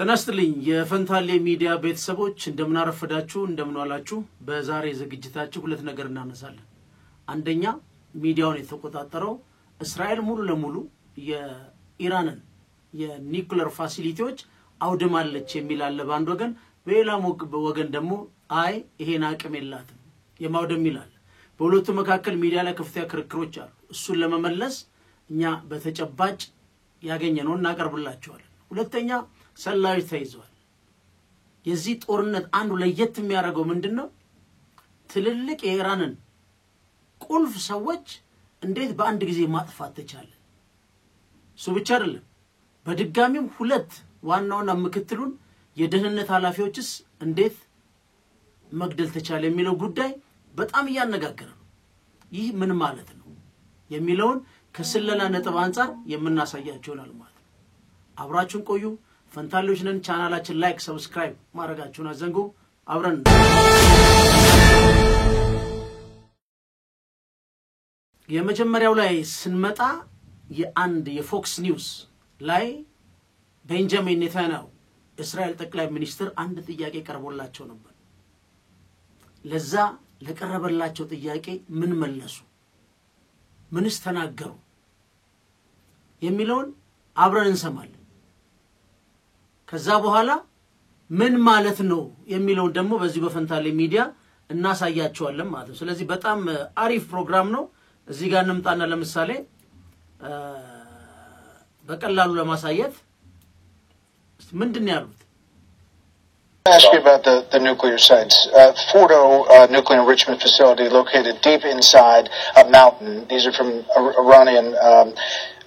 ተናስተልኝ የፈንታሌ ሚዲያ ቤተሰቦች እንደምን አረፈዳችሁ እንደምን ዋላችሁ በዛሬ ዝግጅታችን ሁለት ነገር እናነሳለን አንደኛ ሚዲያውን የተቆጣጠረው እስራኤል ሙሉ ለሙሉ የኢራንን የኒውክሌር ፋሲሊቲዎች አውድማለች የሚል አለ ባንድ ወገን በሌላ ወገን ደግሞ አይ ይሄን አቅም የላትም የማውደም ይላል በሁለቱ መካከል ሚዲያ ላይ ከፍተኛ ክርክሮች አሉ እሱን ለመመለስ እኛ በተጨባጭ ያገኘነው እናቀርብላችኋለን ሁለተኛ ሰላዮች ተይዘዋል የዚህ ጦርነት አንዱ ለየት የሚያደርገው ምንድነው ትልልቅ የኢራንን ቁልፍ ሰዎች እንዴት በአንድ ጊዜ ማጥፋት ተቻለ እሱ ብቻ አይደለም በድጋሚም ሁለት ዋናውና ምክትሉን የደህንነት ኃላፊዎችስ እንዴት መግደል ተቻለ የሚለው ጉዳይ በጣም ያነጋገረ ነው ይህ ምን ማለት ነው የሚለውን ከስለላ ነጥብ አንፃር የምናሳያችሁ ነው ማለት ነው አብራችሁን ቆዩ ፈንታሌዎች ነን ቻናላችን ላይክ ሰብስክራይብ ማድረጋችሁን አዘንጉ አብረን የመጀመሪያው ላይ ስንመጣ የአንድ የፎክስ ኒውስ ላይ ቤንጃሚን ኔታንያሁ እስራኤል ጠቅላይ ሚኒስትር አንድ ጥያቄ ቀርቦላቸው ነበር ለዛ ለቀረበላቸው ጥያቄ ምን መለሱ ምንስ ተናገሩ የሚለውን አብረን እንሰማለን ከዛ በኋላ ምን ማለት ነው የሚለውን ደግሞ በዚህ በፈንታሌ ሚዲያ እናሳያቸዋለን ማለት ነው ስለዚህ በጣም አሪፍ ፕሮግራም ነው እዚህ ጋር እንምጣና ለምሳሌ በቀላሉ ለማሳየት ምንድነው ያሉት ask you about the nuclear sites. Fordo nuclear enrichment facility located deep inside a mountain. These are from Iranian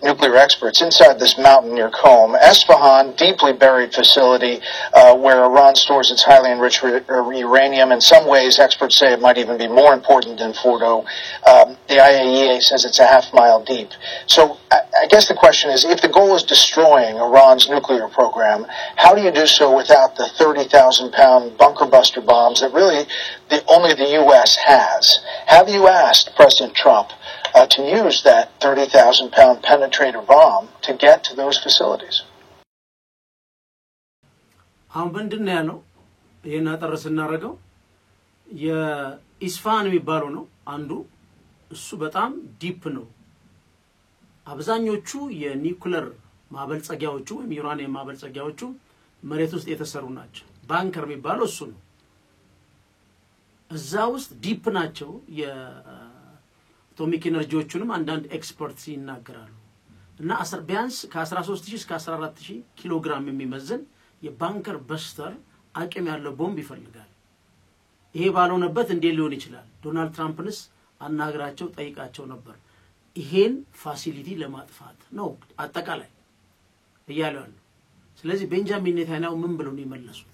nuclear experts inside this mountain near Qom. Esfahan, deeply buried facility where Iran stores its highly enriched uranium. In some ways, experts say it might even be more important than Fordo. The IAEA says it's a half-mile deep. So I guess the question is, if the goal is destroying Iran's nuclear program, how do you do so without the 30,000-pound bunker buster bombs that really only the U.S. has? Have you asked President Trump to use that 30,000-pound penetrator bomb to get to those facilities? አሁን ምንድነው ያለው ይሄን አጠረስና አረጋው የኢስፋሃን የሚባለው ነው አንዱ እሱ በጣም ዲፕ ነው አብዛኞቹ የኒውክሌር ማበልጸጊያዎቹ ወይም ዩራኒየም ማበልጸጊያዎቹ መሬት ውስጥ የተሰሩ ናቸው ባንከር የሚባለው እሱ ነው እዛ ውስጥ ዲፕ ናቸው የአቶሚክ ኤነርጂዎቹንም አንዳንድ ኤክስፐርትስ ይናገራሉ እና ቢያንስ ከ13000 እስከ 14000 ኪሎ ግራም የሚመዝን የባንከር በስተር አቅም ያለው ቦምብ ይፈልጋል ይሄ ባልሆነበት እንዴ ሊሆን ይችላል ዶናልድ ትራምፕንስ አናግራቸው ጠይቃቸው ነበር ይሄን ፋሲሊቲ ለማጥፋት ነው አጠቃላይ ይያላል ስለዚህ ቤንጃሚን ኔታንያሁ ምን ብለው ነው የመለሱት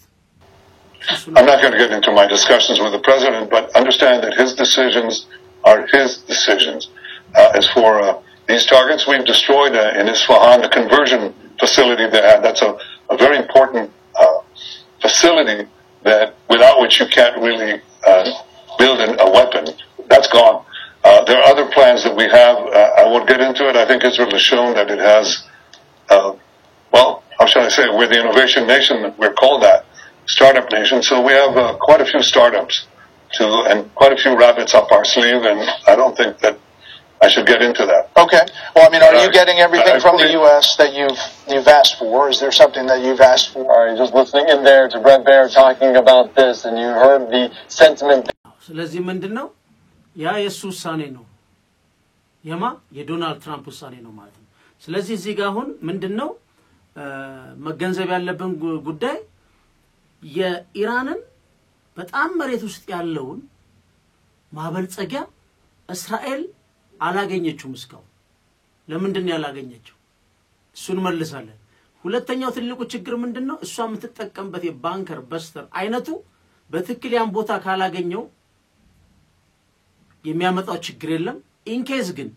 I'm not going to get into my discussions with the president but understand that his decisions are his decisions as for these targets we've destroyed in Isfahan the conversion facility they had that's a very important facility that without which you can't really build a weapon that's gone there are other plans that we have I won't get into it I think Israel has shown that it has well how shall I say we're the innovation nation we're called that startup nation so we have quite a few startups and quite a few rabbits up our sleeve and I don't think that I should get into that. Okay. Well, I mean, are you getting everything from the U.S. that you've asked for? Is there something that you've asked for? All right, just listening in there to Brett Baer talking about this, and you heard the sentiment. ስለዚህ ምንድነው ያ የሱ ውሳኔ ነው የማ የዶናልድ ትራምፕ ውሳኔ ነው ማለት ነው ስለዚህ እዚህ ጋር አሁን ምንድነው መገንዘብ ያለብን ጉዳይ የኢራንን በጣም መሬት ውስጥ ያለውን ማበልጸጊያ እስራኤል አላገኘችውም እስካሁን ለምንድነው ያላገኘችው እሱን መልሳለን ሁለተኛው ትልቁ ችግር ምንድነው እሷ የምትጠቀምበት የባንከር በስተር አይነቱ በትክክል ያን ቦታ ካላገኘው የሚያመጣው ችግር የለም ኢንኬዝ ግን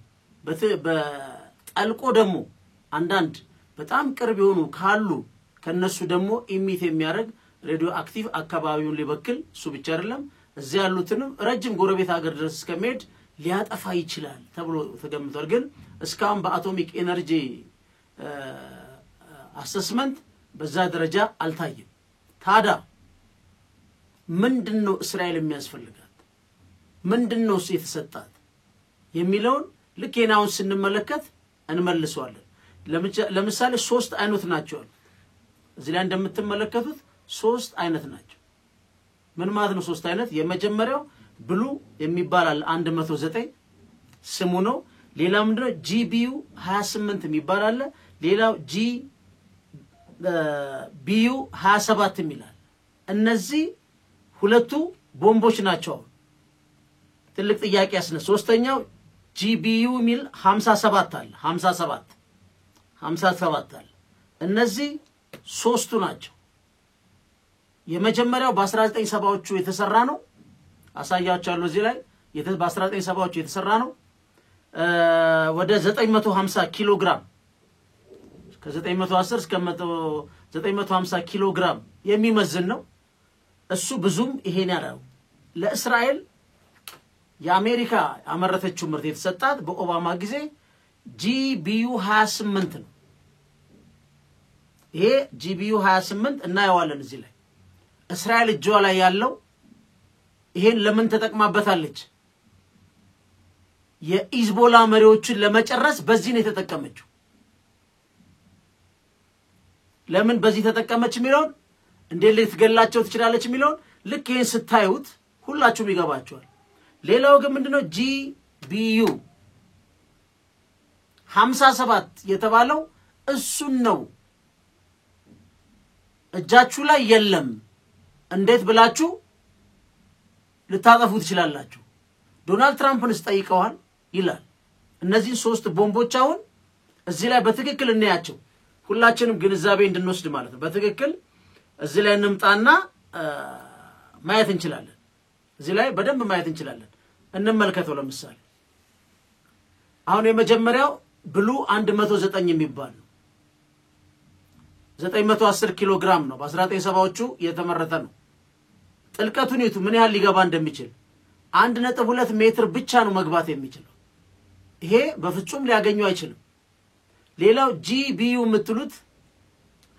በጠልቆ ደግሞ አንዳንድ በጣም ቅርብ የሆኑ ካሉ ከነሱ ደግሞ ኢሚት የሚያደርግ ሬዲዮ አክቲቭ አካባቢውን ሊበክል እሱ ብቻ አይደለም እዚያ ያሉትንም ረጅም ጎረቤት ሀገር ድረስ እስከመሄድ ሊያጠፋ ይችላል ተብሎ ተገምቷል ግን እስካሁን በአቶሚክ ኤነርጂ አሰስመንት በዛ ደረጃ አልታየም ታዲያ ምንድነው እስራኤል የሚያስፈልጋት ምንድነው የተሰጣት የሚለውን ለኬናውን ስንመለከት እንመልሰዋለን ለምሳሌ 3 አይነት ናቸው እዚህ ላይ እንደምትመለከቱት 3 አይነት ናቸው ምን ማለት ነው 3 አይነት የመጀመሪያው ብሉ የሚባል 109 ስሙ ነው ሌላ ምንድነው GBU 28 የሚባል አለ ሌላው GBU 27 የሚላል እነዚህ ሁለቱ ቦምቦች ናቸው ትልቅ ጥያቄ ያስነሳ ሶስተኛው GBU ሚል 57 አለ 57 አለ እነዚህ ሶስቱ ናቸው የመጀመሪያው በ1970ዎቹ የተሰራ ነው አሳያቻለሁ እዚህ ላይ በ1970ዎቹ የተሰራ ነው ወደ 950 ኪሎ ግራም ከ910 እስከ 950 ኪሎ ግራም የሚመዝን ነው እሱ ብዙም ይሄን ያለው ለእስራኤል የአሜሪካ አመረተችው ምርት የተሰጣት በኦባማ ጊዜ GBU 28 ነው ይሄ GBU 28 እናየዋለን እዚህ ላይ እስራኤል እጇ ላይ ያለው ይሄን ለምን ተጠቅማበታለች የኢዝቦላ መሪዎችን ለመጨረስ በዚህ ነው የተጠቀመችው ለምን በዚህ ተጠቀመች የሚለው እንዴት ልትገላቸው ትችላለች የሚለው ልክ ይሄን ስታዩት ሁላችሁም ይገባችኋል ሌላው ግን ምንድነው GBU 57 የተባለው እሱን ነው እጃችሁ ላይ የለም እንዴት ብላችሁ ልታጠፉ ትችላላችሁ ዶናልድ ትራምፕን ስጠይቀዋል ይላል እነዚህ 3 ቦምቦች አሁን እዚህ ላይ በትክክል እናያቸው ሁላችንም ግንዛቤ እንድንወስድ ማለት ነው በትክክል እዚህ ላይ እንምጣና ማየት እንችላለን እዚህ ላይ በደንብ ማየት እንችላለን እንመልከተው ለምሳሌ አሁን የመጀመሪያው ብሉ 109 የሚባል ነው 910 ኪሎ ግራም ነው በ1970ዎቹ የተመረተ ነው ጥልቀቱን የቱ ምን ያህል ሊገባ እንደሚችል 1.2 ሜትር ብቻ ነው መግባት የሚችለው ይሄ በፍጹም ሊያገኙ አይችልም ሌላው GBU የምትሉት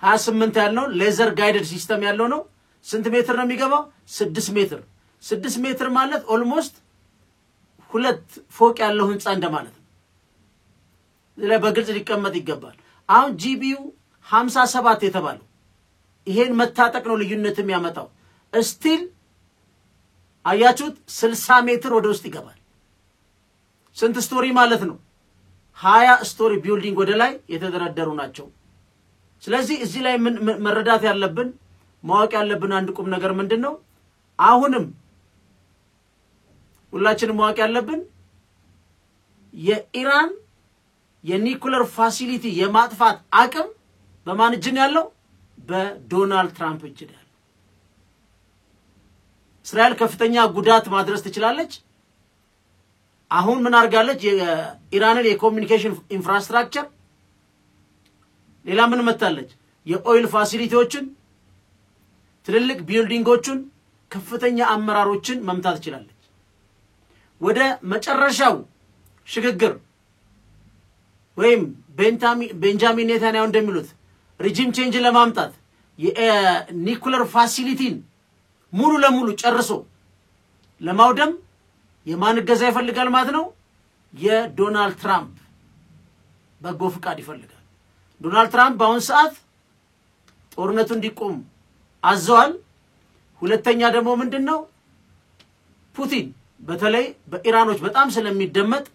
28 ያለው ሌዘር ጋይደድ ሲስተም ያለው ነው ስንት ሜትር ነው የሚገባው 6 ሜትር ማለት ኦልሞስት 2 ፎቅ ያለው ህንጻ እንደማለት ነው ለላ በግልጽ ሊቀመጥ ይገባል አሁን GBU 57 የተባለው ይሄን መታጠቅ ነው ልዩነትም ያመጣው ስቲል አያችሁት 60 ሜትር ወደ ውስጥ ይገባል ስንት ስቶሪ ማለት ነው 20 ስቶሪ ቢልዲንግ ወደ ላይ የተደረደሩ ናቸው ስለዚህ እዚህ ላይ መረዳት ያለብን ማወቅ ያለብን አንድ ቁም ነገር ምንድነው አሁንም ሁላችንም ማወቅ ያለብን የኢራን የኒኩለር ፋሲሊቲ የማጥፋት አቅም በማን እጅ ያለው በዶናልድ ትራምፕ እጅ ያለው እስራኤል ከፍተኛ ጉዳት ማድረስ ትችላለች አሁን ምን አርጋለች የኢራንን የኮሙኒኬሽን ኢንፍራስትራክቸር ሌላ ምን መታለች የኦይል ፋሲሊቲዎችን ትልልቅ ቢልዲንጎችን ከፍተኛ አመራሮችን መምታት ትችላለች ወደ መጨረሻው ሽግግር ወይም ቤንጃሚን ኔታንያሁ እንደሚሉት ሪጂም ቼንጅ ለማምጣት የኒኩለር ፋሲሊቲን ሙሉ ለሙሉ ጨርሶ ለማውደም የማን ገዛ ይፈልጋል ማለት ነው የዶናልድ ትራምፕ በጎ ፍቃድ ይፈልጋል ዶናልድ ትራምፕ በአሁን ሰዓት ጦርነቱ እንዲቆም አዘዋል ሁለተኛ ደግሞ ምንድነው ፑቲን በተለይ በኢራኖች በጣም ስለሚደመጥ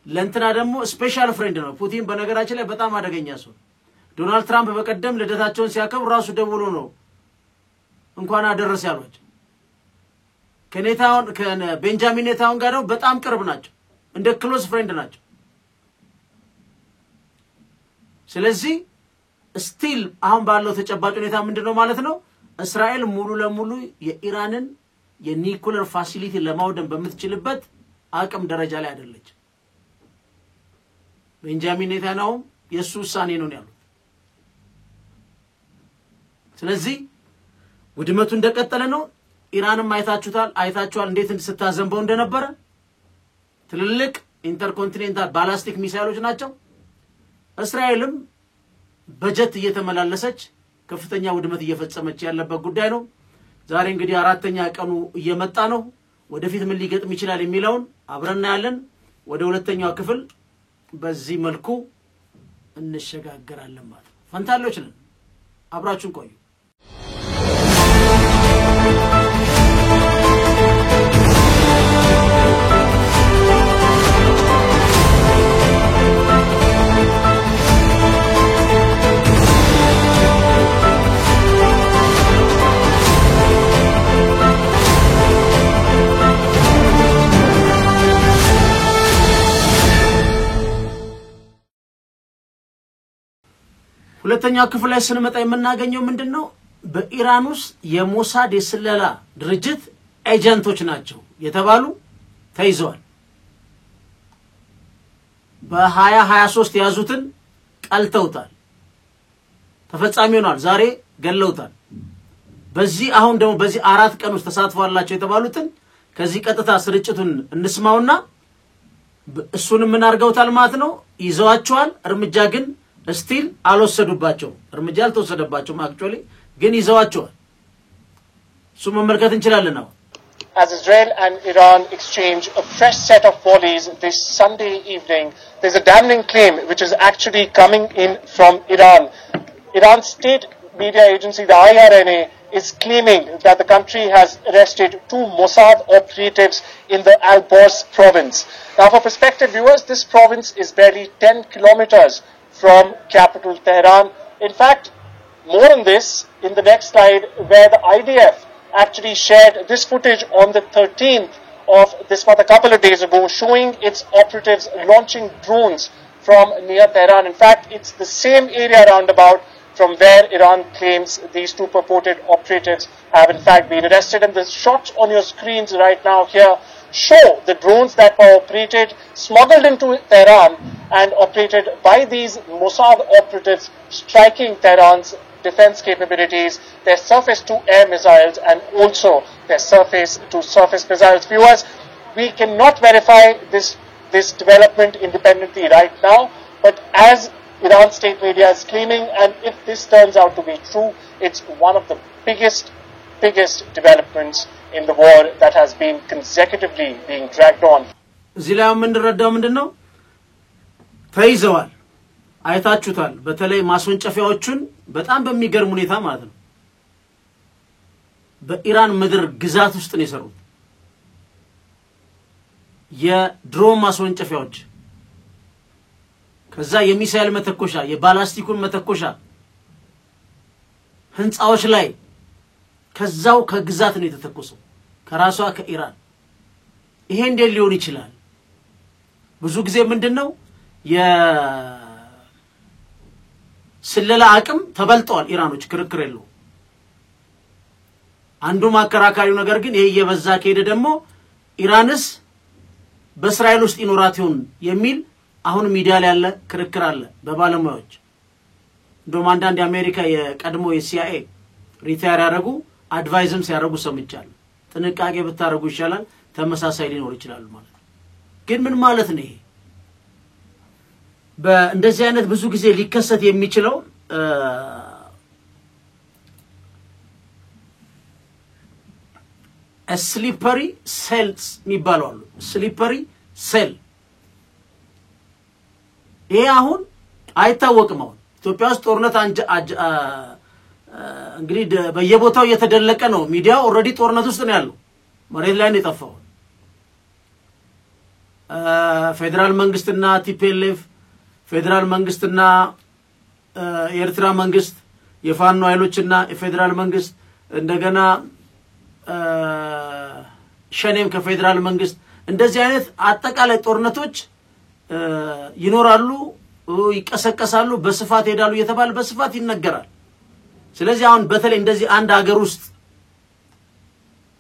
ለእንትና ደግሞ ስፔሻል ፍሬንድ ነው ፑቲን በነገራችን ላይ በጣም አደገኛ ሰው ዶናልድ ትራምፕ በቀደም ልደታቸውን ሲያከብር ራሱ ደውሎ ነው እንኳን አደረሰ ያሏቸው ቤንጃሚን ኔታንያሁ ጋር ነው በጣም ቅርብ ናቸው እንደ ክሎዝ ፍሬንድ ናቸው ስለዚህ ስቲል አሁን ባለው ተጨባጭ ሁኔታ ምንድነው ማለት ነው እስራኤል ሙሉ ለሙሉ የኢራንን የኒኩለር ፋሲሊቲ ለማውደም በመትችልበት አቅም ደረጃ ላይ አይደለች ቤንጃሚን ኔታንያሁ የሱ ውሳኔ ነው ያሉት ስለዚህ ውድመቱ እንደቀጠለ ነው ኢራንም አይታችኋል እንዴት እንድስታዘንበው እንደነበረ ትልልቅ ኢንተርኮንቲኔንታል ባላስቲክ ሚሳይሎች ናቸው እስራኤልም በጀት እየተመላለሰች ከፍተኛ ውድመት እየፈጸመች ያለበት ጉዳይ ነው ዛሬ እንግዲህ አራተኛ ቀኑ እየመጣ ነው ወደፊት ምን ሊገጥም ይችላል የሚለውን አብረና ያለን ወደ ሁለተኛው ክፍል በዚህ መልኩ እንሸጋገራለን ማለት ፈንታሎች ነን አብራችሁን ቆዩ ሁለተኛው ክፍል ላይ ስንመጣ የምናገኘው ምንድነው በኢራን ውስጥ የሞሳድ የስለላ ድርጅት ኤጀንቶች ናቸው የተባሉ ተይዘዋል በ2023 ያዙትን ቀልተውታል ተፈጻሚ ሆኗል ዛሬ ገለውታል በዚህ አሁን ደግሞ በዚህ 4 ቀን ውስጥ ተሳትፏላቸው የተባሉትን ከዚህ ቀጥታ ስርጭቱን እንስማውና እሱን ምን አርገውታል ማለት ነው ይዘዋቸዋል እርምጃ ግን still አልወሰዱባቸው እርምጃ አልተወሰደባቸው actually ግን ይዘዋቸዋል እሱ መመልከት እንችላለን ነው As Israel and Iran exchange a fresh set of volleys this Sunday evening, there's a damning claim which is actually coming in from Iran. Iran's state media agency, the IRNA, is claiming that the country has arrested 2 Mossad operatives in the Al-Bors province. Now, for prospective viewers, this province is barely 10 kilometers from capital Tehran. In fact, more on this in the next slide, where the IDF actually shared this footage on the 13th of this month, a couple of days ago, showing its operatives launching drones from near Tehran. In fact, it's the same area roundabout from where Iran claims these 2 purported operatives have in fact been arrested. And the shots on your screens right now here show the drones that were operated, smuggled into Tehran and operated by these Mossad operatives, striking Tehran's defense capabilities, their surface-to-air missiles and also their surface-to-surface missiles. Viewers, we cannot verify this development independently right now, but as Iran state media is claiming, and if this turns out to be true, it's one of the biggest developments in the war that has been consecutively being dragged on. እዚላው ምንድረዳው ምንድነው ተይዘዋል አይታችሁታል በተለይ ማስወንጨፊያዎቹን በጣም በሚገርም ሁኔታ ማለት ነው በኢራን ምድር ግዛት ውስጥ ነው የሰሩት የድሮን ማስወንጨፊያዎች ከዛ የሚሳኤል መተኮሻ የባላስቲኩን መተኮሻ ህንጻዎች ላይ ከዛው ከግዛት ነው የተተኮሰው ከራሷ ከኢራን ይሄ እንዴት ሊሆን ይችላል ብዙ ጊዜ ምንድነው የስለላ አቅም ተበልጧል ኢራኖች ክርክር የለው አንዱ ማከራካሪው ነገር ግን ይሄ የበዛ ከሄደ ደግሞ ኢራንስ በእስራኤል ውስጥ ይኖራት ይሁን የሚል አሁን ሚዲያ ላይ ያለ ክርክር አለ በባለሙያዎች እንደውም አንዳንድ የአሜሪካ የቀድሞ የሲአይኤ ሪታየር ያደረጉ አድቫይዝም ሲያደርጉ ሰምቻለሁ ጥንቃቄ ብታረጉ ይሻላል ተመሳሳይ ሊኖር ይችላል ማለት ግን ምን ማለት ነው ይሄ በእንደዚህ አይነት ብዙ ጊዜ ሊከሰት የሚችለው slippery cells የሚባለው አሉ slippery cell ይሄ አሁን አይታወቅም አሁን ኢትዮጵያ ውስጥ ጦርነት እንግዲህ በየቦታው እየተደለቀ ነው ሚዲያ ኦሬዲ ጦርነት ውስጥ ነው ያለው መሬት ላይ ነው የጠፋው ፌደራል መንግስትና ቲፒኤልኤፍ ፌደራል መንግስትና የኤርትራ መንግስት የፋኖ ኃይሎችና የፌደራል መንግስት እንደገና ሸኔም ከፌደራል መንግስት እንደዚህ አይነት አጠቃላይ ጦርነቶች ይኖራሉ ይቀሰቀሳሉ በስፋት ሄዳሉ እየተባለ በስፋት ይነገራል ስለዚህ አሁን በተለይ እንደዚህ አንድ ሀገር ውስጥ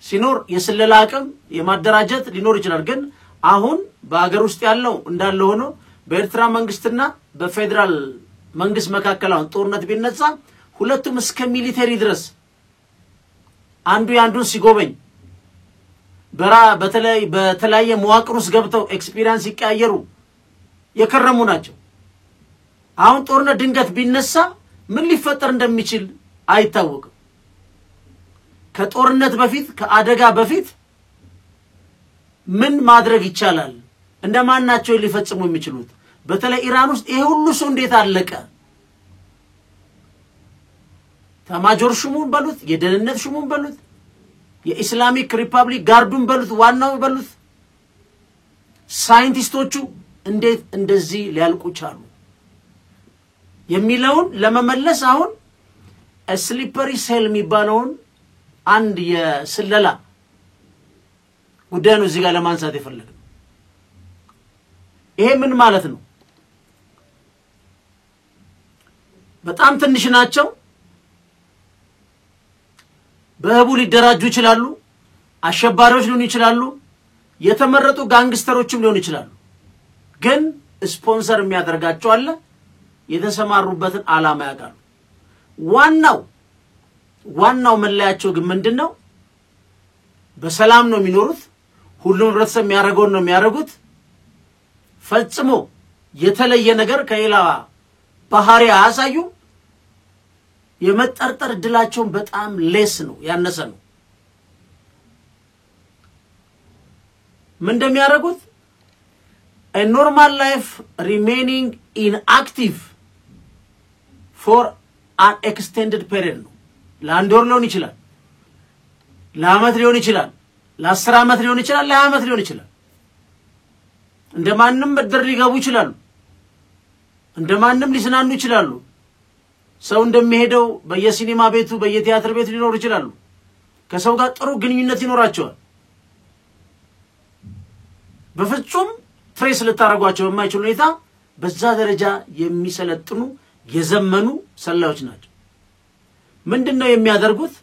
ሲኖር የስለላ አቅም የማደራጀት ሊኖር ይችላል ግን አሁን በአገር ውስጥ ያለው እንዳለ ሆኖ በኤርትራ መንግስትና በፌደራል መንግስት መካከል አሁን ጦርነት ቢነሳ ሁለቱም እስከ ሚሊተሪ ድረስ አንዱ ያንዱን ሲጎበኝ በተለያየ መዋቅር ውስጥ ገብተው ኤክስፒሪየንስ ይቀያየሩ የከረሙ ናቸው አሁን ጦርነት ድንገት ቢነሳ ምን ሊፈጠር እንደሚችል አይታወቅም ከጦርነት በፊት ከአደጋ በፊት ምን ማድረግ ይቻላል እንደማን ናቸው ሊፈጽሙ የሚችሉት በተለይ ኢራን ውስጥ ይሄ ሁሉ ሰው እንዴት አለቀ ታማጆር ሹሙን በሉት የደህንነት ሹሙን በሉት የኢስላሚክ ሪፐብሊክ ጋርዱን በሉት ዋናው በሉት ሳይንቲስቶቹ እንዴት እንደዚህ ሊያልቁ ቻሉ የሚለውን ለመመለስ አሁን ስሊፐሪ ሴል የሚባለውን አንድ የስለላ ጉዳይ ነው እዚህ ጋር ለማንሳት የፈለግነው ይሄ ምን ማለት ነው በጣም ትንሽ ናቸው በህቡ ሊደራጁ ይችላሉ አሸባሪዎች ሊሆኑ ይችላሉ የተመረጡ ጋንግስተሮችም ሊሆኑ ይችላሉ ግን ስፖንሰር የሚያደርጋቸው አለ የተሰማሩበትን ዓላማ ያጋሉ ዋናው መለያቸው ግን ምንድነው በሰላም ነው የሚኖሩት ሁሉም ህብረተሰብ የሚያደርገው ነው የሚያደርጉት ፈጽሞ የተለየ ነገር ከሌላ ባህሪ አያሳዩ የመጠርጠር ድላቸው በጣም ሌስ ነው ያነሰ ነው ምን እንደሚያደርጉት a normal life remaining inactive for an extended period ነው ለአንድ ወር ሊሆን ይችላል ለአመት ሊሆን ይችላል ለ10 አመት ሊሆን ይችላል ለ20 አመት ሊሆን ይችላል እንደማንንም በድር ሊገቡ ይችላሉ እንደማንንም ሊስናኑ ይችላሉ ሰው እንደሚሄደው በየሲኒማ ቤቱ በየቲያትር ቤቱ ሊኖር ይችላሉ ከሰው ጋር ጥሩ ግንኙነት ይኖራቸዋል በፍጹም ትሬስ ልታረጓቸው በማይችሉ ሁኔታ በዛ ደረጃ የሚሰለጥኑ የዘመኑ ሰላዮች ናቸው ምንድነው የሚያደርጉት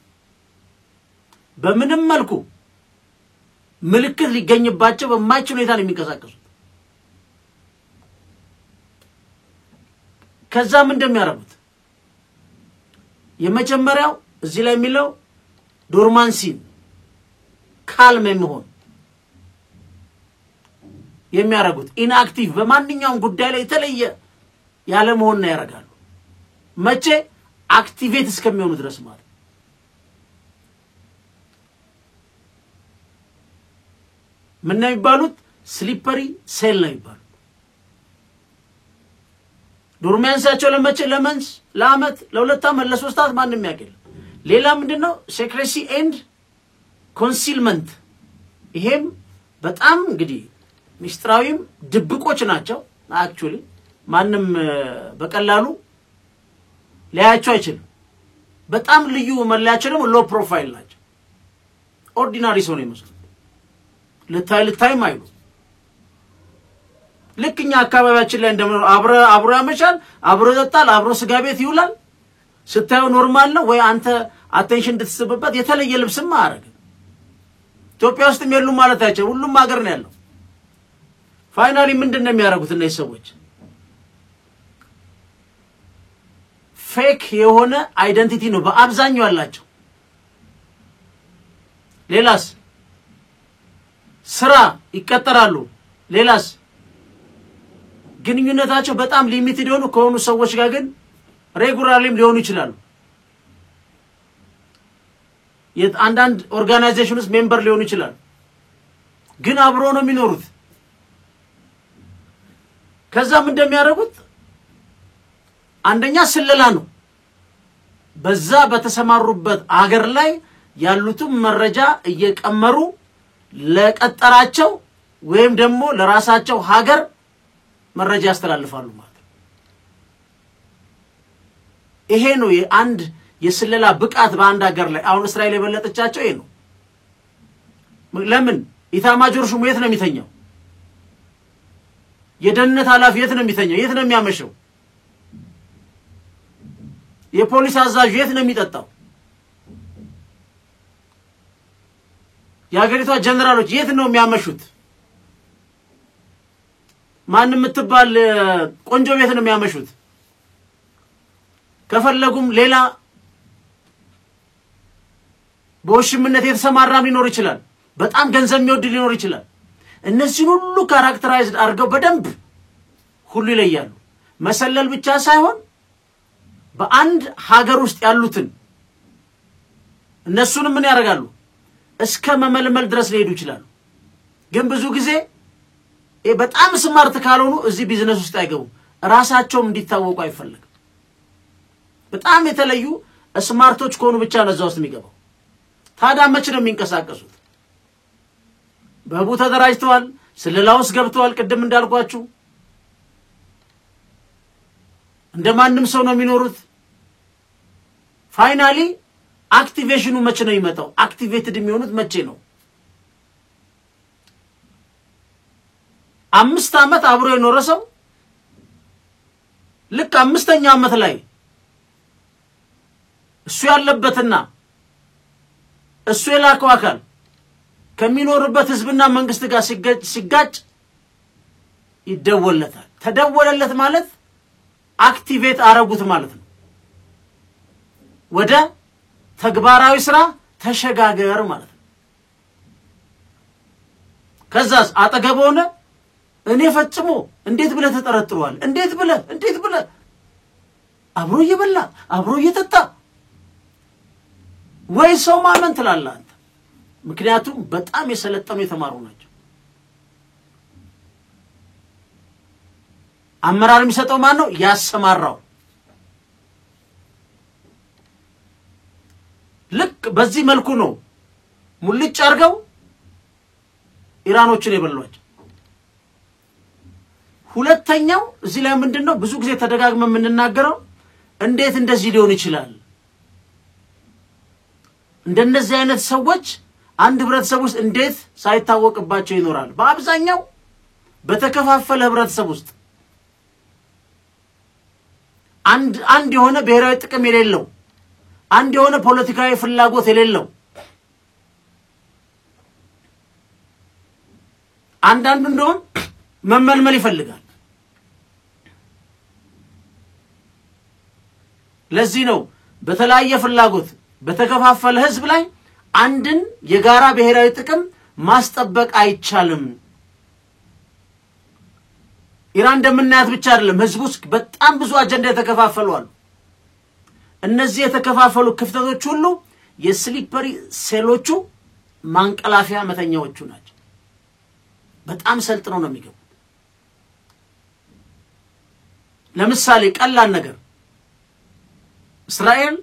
በምንም መልኩ ምልክት ሊገኝባቸው በማይችሉ ሁኔታ ነው የሚንቀሳቀሱት ከዛ ምን እንደሚያደርጉት የመጀመሪያው እዚህ ላይ የሚለው ዶርማንሲን ካልም መሆን የሚያደርጉት ኢንአክቲቭ በማንኛውም ጉዳይ ላይ የተለየ ያለ መሆን ነው ያደርጋሉ መቼ አክቲቬት እስከሚሆኑ ድረስ ማለት ምን ነው የሚባሉት ስሊፐሪ ሴል ነው የሚባሉት ዶርሚያንሳቸው ለመቼ ለመንስ ለአመት ለሁለት አመት ለሶስት አመት ማንንም ያቀል ሌላ ምንድነው ሴክሬሲ ኤንድ ኮንሲልመንት ይሄም በጣም እንግዲህ ሚስጥራዊም ድብቆች ናቸው አክቹሊ ማንንም በቀላሉ ሊያያቸው አይችልም በጣም ልዩ መለያቸው ደግሞ ሎ ፕሮፋይል ናቸው ኦርዲናሪ ሰው ነው የሚመስሉት ለታይ ማይሉ ለክኛ አካባቢያችን ላይ እንደምን አብሮ ያመሻል አብሮ ይጠጣል አብሮ ስጋ ቤት ይውላል ስታዩ ኖርማል ነው ወይ አንተ አቴንሽን እንድትስብበት የተለየ ልብስም ማረግ ኢትዮጵያ ውስጥም የሉ ማለት አይቻል ሁሉም ሀገር ነው ያለው ፋይናሊ ምንድነው የሚያደርጉት እነዚህ ሰዎች ፌክ የሆነ አይደንቲቲ ነው በአብዛኛው ያላቸው ሌላስ ስራ ይቀጠራሉ ሌላስ ግንኙነታቸው በጣም ሊሚትድ ሆኖ ከሆኑ ሰዎች ጋር ግን ሬጉላርሊም ሊሆኑ ይችላሉ አንዳንድ ኦርጋናይዜሽንስ ሜምበር ሊሆኑ ይችላሉ ግን አብሮ ነው የሚኖሩት ከዛም እንደሚያደርጉት አንደኛ ስለላ ነው በዛ በተሰማሩበት አገር ላይ ያሉትን መረጃ እየቀመሩ ለቀጠራቸው ወይም ደግሞ ለራሳቸው ሀገር መረጃ ያስተላልፋሉ ማለት ይሄ ነው የአንድ የስለላ ብቃት በአንድ ሀገር ላይ አሁን እስራኤል የበለጠቻቸው ይሄ ነው ለምን ኢታማጆር ሹሙ የት ነው የሚተኛው የደህንነት ኃላፊ የት ነው የሚተኛው የት ነው የሚያመሸው የፖሊስ አዛዥ የት ነው የሚጠጣው የሀገሪቷ ጀነራሎች የት ነው የሚያመሹት ማንም ምትባል ቆንጆ ቤት ነው የሚያመሹት ከፈለጉም ሌላ በወሽምነት የተሰማራም ሊኖር ይችላል በጣም ገንዘብ የሚወድ ሊኖር ይችላል እነዚህ ሁሉ ካራክተራይዝድ አድርገው በደንብ ሁሉ ይለያሉ መሰለል ብቻ ሳይሆን በአንድ ሀገር ውስጥ ያሉትን እነሱንም ምን ያደርጋሉ እስከ መመልመል ድረስ ሊሄዱ ይችላሉ ግን ብዙ ጊዜ በጣም ስማርት ካልሆኑ እዚህ ቢዝነስ ውስጥ አይገቡ ራሳቸው እንዲታወቁ አይፈልግም በጣም የተለዩ ስማርቶች ከሆኑ ብቻ ነው እዛ ውስጥ የሚገባው ታዲያ መቼ ነው የሚንቀሳቀሱት በቡ ተደራጅተዋል ስለላውስ ገብተዋል ቅድም እንዳልኳችሁ እንደማንም ሰው ነው የሚኖሩት ፋይናሊ አክቲቬሽኑ መቼ ነው ይመጣው አክቲቬትድ የሚሆኑት መቼ ነው 5 አመት አብሮ የኖረ ሰው ልክ 5ኛ አመት ላይ እሱ ያለበትና እሱ የላከው አካል ከሚኖርበት ህዝብና መንግስት ጋር ሲጋጭ ይደወለታል ተደወለለት ማለት አክቲቬት አረጉት ማለት ነው ወደ ተግባራዊ ስራ ተሸጋገር ማለት ነው ከዛስ አጠገቦነ እኔ ፈጽሞ እንዴት ብለ ተጠረጥሯል እንዴት ብለ አብሮ እየበላ አብሮ እየተጣ ወይ ሰው ማመን ትላለህ አንተ ምክንያቱም በጣም የሰለጠኑ የተማሩ ናቸው አመራር የሚሰጠው ማን ነው ያሰማራው ልክ በዚህ መልኩ ነው ሙልጭ አርገው ኢራኖችን የበሏቸው ሁለተኛው እዚህ ላይ ምንድነው ብዙ ጊዜ ተደጋግመን የምንናገረው እንዴት እንደዚህ ሊሆን ይችላል እንደነዚህ አይነት ሰዎች አንድ ህብረተሰብ ውስጥ እንዴት ሳይታወቅባቸው ይኖራል በአብዛኛው በተከፋፈለ ህብረተሰብ ውስጥ አንድ የሆነ ብሔራዊ ጥቅም የሌለው አንድ የሆነ ፖለቲካዊ ፍላጎት የሌለው አንዳንዱ እንደውም መመልመል ይፈልጋል ለዚህ ነው በተለያየ ፍላጎት በተከፋፈለ ህዝብ ላይ አንድን የጋራ ብሔራዊ ጥቅም ማስጠበቅ አይቻልም ኢራን እንደምናያት ብቻ አይደለም ህዝቡ በጣም ብዙ አጀንዳ የተከፋፈሉ አሉ እነዚህ የተከፋፈሉ ክፍተቶች ሁሉ የስሊፐሪ ሴሎቹ ማንቀላፊያ መተኛዎቹ ናቸው በጣም ሰልጥነው ነው የሚገቡት ለምሳሌ ቀላል ነገር እስራኤል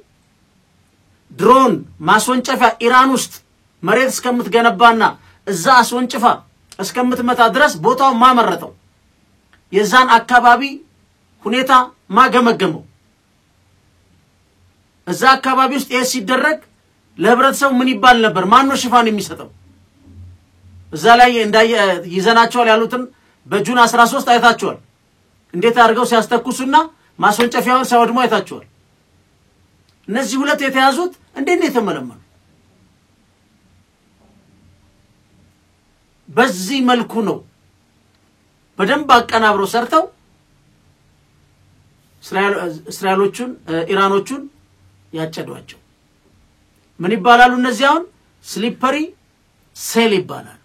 ድሮን ማስወንጨፊያ ኢራን ውስጥ መሬት እስከምትገነባና እዛ አስወንጭፋ እስከምትመታ ድረስ ቦታው ማመረተው የዛን አካባቢ ሁኔታ ማገመገመው እዛ አካባቢ ውስጥ ይሄ ሲደረግ ለህብረተሰቡ ምን ይባል ነበር ማን ነው ሽፋን የሚሰጠው እዛ ላይ ይዘናቸዋል ያሉትን በጁን 13 አይታቸዋል እንዴት አድርገው ሲያስተኩሱና ማስወንጨፊያውን ሳይወድሙ አይታቸዋል እነዚህ ሁለት የተያዙት እንዴት ነው የተመለመሉ በዚህ መልኩ ነው በደንብ አቀናብረው ሰርተው እስራኤሎቹን ኢራኖቹን ያጨዷቸው ምን ይባላሉ እነዚህ አሁን ስሊፐሪ ሴል ይባላሉ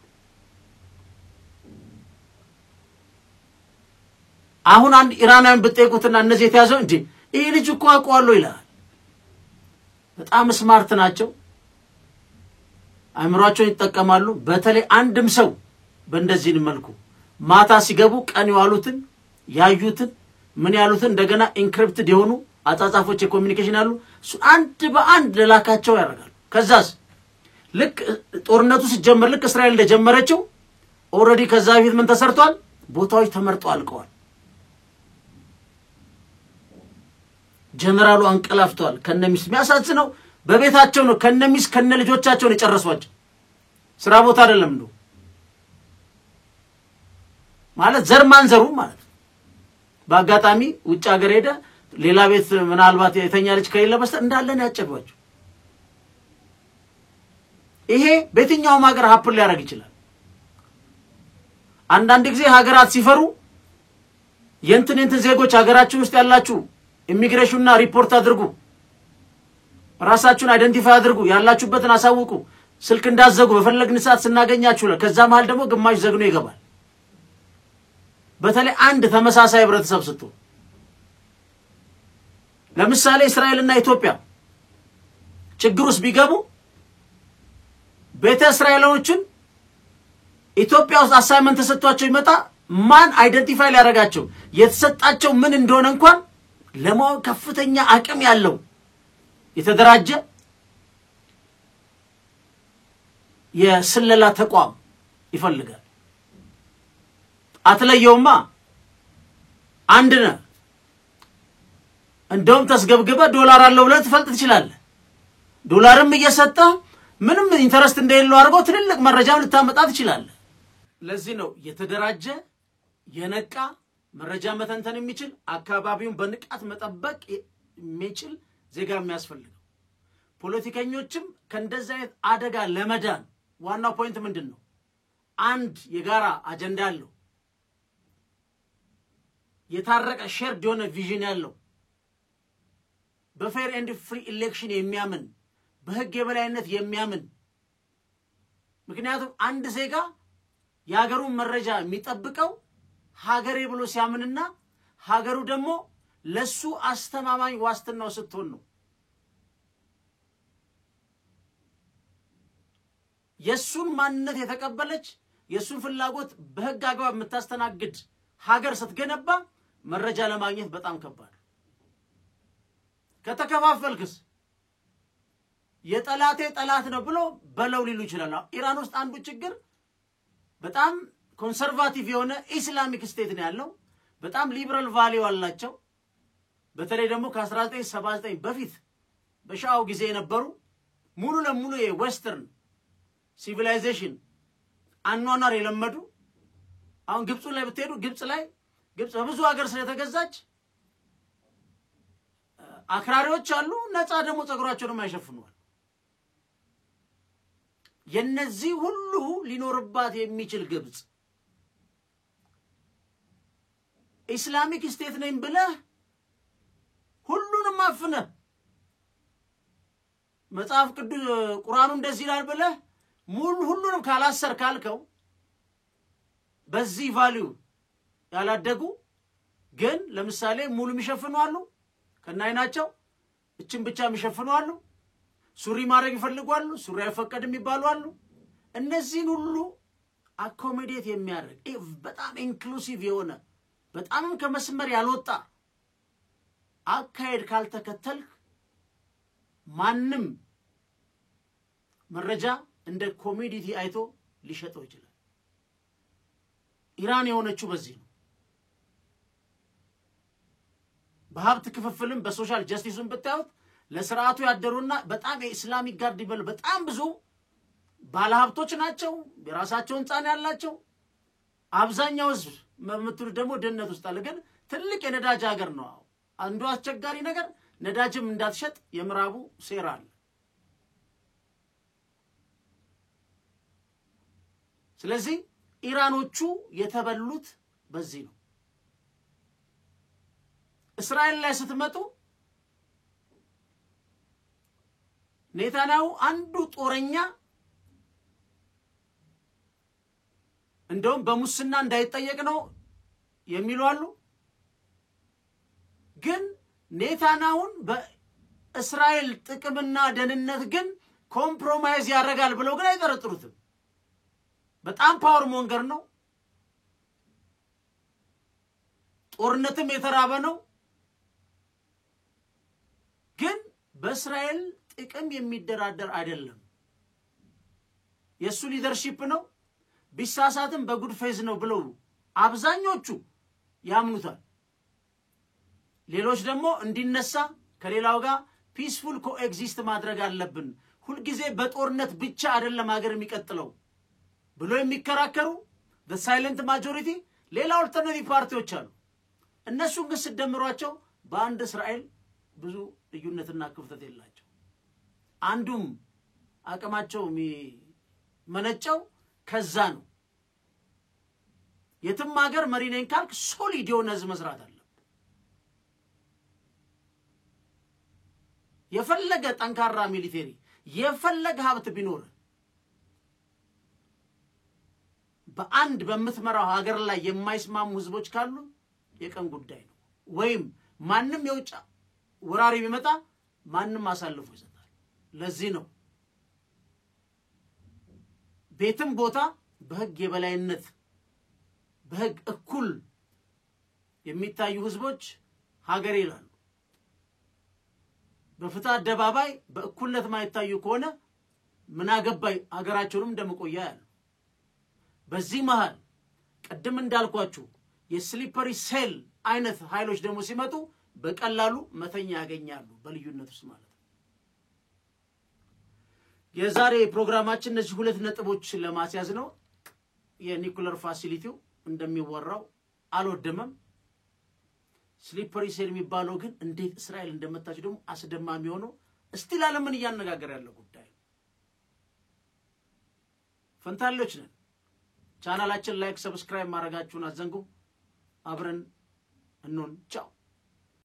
አሁን አንድ ኢራናውያን በጠይቁትና እነዚህ የተያዘው እንዴ ይሄ ልጅ እኮ አቋለው ይላል በጣም ስማርት ናቸው አእምሮአቸውን ይጠቀማሉ በተለይ አንድም ሰው በእንደዚህ መልኩ ማታ ሲገቡ ቀን ያሉትን ያዩትን ምን ያሉትን እንደገና ኢንክሪፕትድ የሆኑ አጻጻፎች የኮሙኒኬሽን አሉ አንድ በአንድ ለላካቸው ያደርጋሉ ከዛስ ልክ ጦርነቱ ሲጀመር ልክ እስራኤል እንደጀመረችው ኦሬዲ ከዛ በፊት ምን ተሰርቷል ቦታዎች ተመርጠው አልቀዋል ጀነራሉ አንቀላፍቷል ከነሚስ የሚያሳዝነው በቤታቸው ነው ከነሚስ ከነልጆቻቸው ነው የጨረሷቸው ስራ ቦታ አይደለም ነው ማለት ዘርማንዘሩ ማለት በአጋጣሚ ውጭ ሀገር ሄደ ሌላ ቤት ምናልባት የተኛ ልጅ ከሌለ በስተቀር እንዳለን ያጨዷቸው ይሄ በየትኛውም ሀገር ሀፕል ሊያደርግ ይችላል አንዳንድ ጊዜ ሀገራት ሲፈሩ የእንትን ዜጎች ሀገራችን ውስጥ ያላችሁ ኢሚግሬሽንና ሪፖርት አድርጉ ራሳችሁን አይደንቲፋይ አድርጉ ያላችሁበትን አሳውቁ ስልክ እንዳዘጉ በፈለግን ሰዓት ስናገኛችሁ ከዛ መሃል ደግሞ ግማሽ ዘግኖ ይገባል በተለይ አንድ ተመሳሳይ ህብረተሰብ ስጡ ለምሳሌ እስራኤልና ኢትዮጵያ ችግር ውስጥ ቢገቡ ቤተ እስራኤሎችን ኢትዮጵያ ውስጥ አሳይመንት ተሰጥቷቸው ይመጣ ማን አይደንቲፋይ ሊያረጋቸው የተሰጣቸው ምን እንደሆነ እንኳን ለማወቅ ከፍተኛ አቅም ያለው የተደራጀ የስለላ ተቋም ይፈልጋል። አትለየውማ አንድነ እንደውም ተስገብግበ ዶላር አለው ብለህ ትፈልጥ ትችላለህ። ዶላርም እየሰጠ ምንም ኢንተረስት እንደሌለው አድርጎ ትልልቅ መረጃውን ልታመጣ ትችላለህ። ለዚህ ነው የተደራጀ የነቃ መረጃ መተንተን የሚችል አካባቢውን በንቃት መጠበቅ የሚችል ዜጋ የሚያስፈልገው። ፖለቲከኞችም ከእንደዚህ አይነት አደጋ ለመዳን ዋናው ፖይንት ምንድነው? አንድ የጋራ አጀንዳ አለው። የታረቀ ሼርድ የሆነ ቪዥን ያለው በፌር ኤንድ ፍሪ ኢሌክሽን የሚያምን በህግ የበላይነት የሚያምን ምክንያቱም አንድ ዜጋ የሀገሩን መረጃ የሚጠብቀው ሀገሬ ብሎ ሲያምንና ሀገሩ ደግሞ ለሱ አስተማማኝ ዋስትናው ስትሆን ነው። የሱን ማንነት የተቀበለች የሱን ፍላጎት በህግ አግባብ የምታስተናግድ ሀገር ስትገነባ መረጃ ለማግኘት በጣም ከባድ። ከተከፋፈልክስ የጠላቴ ጠላት ነው ብሎ በለው ሊሉ ይችላል። ኢራን ውስጥ አንዱ ችግር በጣም ኮንሰርቫቲቭ የሆነ ኢስላሚክ ስቴት ነው ያለው። በጣም ሊበራል ቫልዩ አላቸው። በተለይ ደግሞ ከ1979 በፊት በሻው ጊዜ የነበሩ ሙሉ ለሙሉ የዌስተርን ሲቪላይዜሽን አኗኗር የለመዱ አሁን ግብጽ ላይ ብትሄዱ ግብጽ በብዙ ሀገር ስለተገዛች አክራሪዎች አሉ፣ ነፃ ደግሞ ጸጉራቸውን አይሸፍኑዋል። የነዚህ ሁሉ ሊኖርባት የሚችል ግብጽ ኢስላሚክ ስቴት ነኝ ብለህ ሁሉንም አፍነ መጽሐፍ ቅዱስ ቁርአኑ እንደዚህ ይላል ብለህ ሁሉንም ካላሰር ካልከው በዚህ ቫልዩ ያላደጉ ግን ለምሳሌ ሙሉ የሚሸፍኑ አሉ፣ ከናይናቸው እችን ብቻ የሚሸፍኑ አሉ፣ ሱሪ ማድረግ ይፈልጋሉ፣ ሱሪ አይፈቀድም ይባሉ አሉ። እነዚህን ሁሉ አኮሞዴት የሚያደርግ በጣም ኢንክሉሲቭ የሆነ በጣም ከመስመር ያልወጣ አካሄድ ካልተከተልክ ማንም መረጃ እንደ ኮሚዲቲ አይቶ ሊሸጠው ይችላል። ኢራን የሆነችው በዚህ ነው። በሀብት ክፍፍልም በሶሻል ጀስቲስም ብታዩት ለስርዓቱ ያደሩና በጣም የኢስላሚክ ጋርድ ይበል በጣም ብዙ ባለሀብቶች ናቸው፣ የራሳቸውን ጻን ያላቸው። አብዛኛው ህዝብ መምትሉ ደግሞ ድህነት ውስጥ አለ። ግን ትልቅ የነዳጅ ሀገር ነው። አንዱ አስቸጋሪ ነገር ነዳጅም እንዳትሸጥ የምራቡ ሴራ አለ። ስለዚህ ኢራኖቹ የተበሉት በዚህ ነው። እስራኤል ላይ ስትመጡ ኔታንያሁ አንዱ ጦረኛ እንደውም በሙስና እንዳይጠየቅ ነው የሚሉ አሉ። ግን ኔታንያሁን በእስራኤል ጥቅምና ደህንነት ግን ኮምፕሮማይዝ ያደርጋል ብለው ግን አይጠረጥሩትም። በጣም ፓወር ሞንገር ነው። ጦርነትም የተራበ ነው። ግን በእስራኤል ጥቅም የሚደራደር አይደለም። የሱ ሊደርሺፕ ነው። ቢሳሳትም በጉድ ፌዝ ነው ብለው አብዛኞቹ ያምኑታል። ሌሎች ደግሞ እንዲነሳ ከሌላው ጋር ፒስፉል ኮኤግዚስት ማድረግ አለብን፣ ሁሉ ጊዜ በጦርነት ብቻ አይደለም ሀገር የሚቀጥለው ብሎ የሚከራከሩ the silent majority ሌላ ኦልተርናቲቭ ፓርቲዎች አሉ። እነሱን ግን ሲደምሯቸው በአንድ እስራኤል ብዙ ልዩነትና ክፍተት የላቸው። አንዱም አቅማቸው መነጨው ከዛ ነው። የትም ሀገር መሪ ነኝ ካልክ ሶሊድ የሆነ ህዝብ መስራት አለ። የፈለገ ጠንካራ ሚሊቴሪ የፈለገ ሀብት ቢኖር በአንድ በመትመራው ሀገር ላይ የማይስማሙ ህዝቦች ካሉ የቀን ጉዳይ ነው። ወይም ማንም የውጭ ወራሪ ቢመጣ ማንም አሳልፎ ይሰጣል። ለዚህ ነው ቤትም ቦታ በህግ የበላይነት በህግ እኩል የሚታዩ ህዝቦች ሀገር ይላሉ በፍትህ አደባባይ በእኩልነት ማይታዩ ከሆነ ምን አገባይ ሀገራቸውንም እንደመቆያ ያለው በዚህ መሃል ቀደም እንዳልኳችሁ የስሊፐሪ ሴል አይነት ኃይሎች ደግሞ ሲመጡ በቀላሉ መተኛ ያገኛሉ በልዩነት ውስጥ ማለት የዛሬ ፕሮግራማችን እነዚህ ሁለት ነጥቦች ለማስያዝ ነው የኒኩለር ፋሲሊቲው እንደሚወራው አልወደመም ስሊፐሪ ሴል የሚባለው ግን እንዴት እስራኤል እንደመታች ደግሞ አስደማሚ ሆኖ እስቲል ዓለምን ያነጋገር ያለው ጉዳይ ፈንታሎች ነን ቻናላችን ላይክ ሰብስክራይብ ማድረጋችሁን አዘንጉ አብረን እንሆን ቻው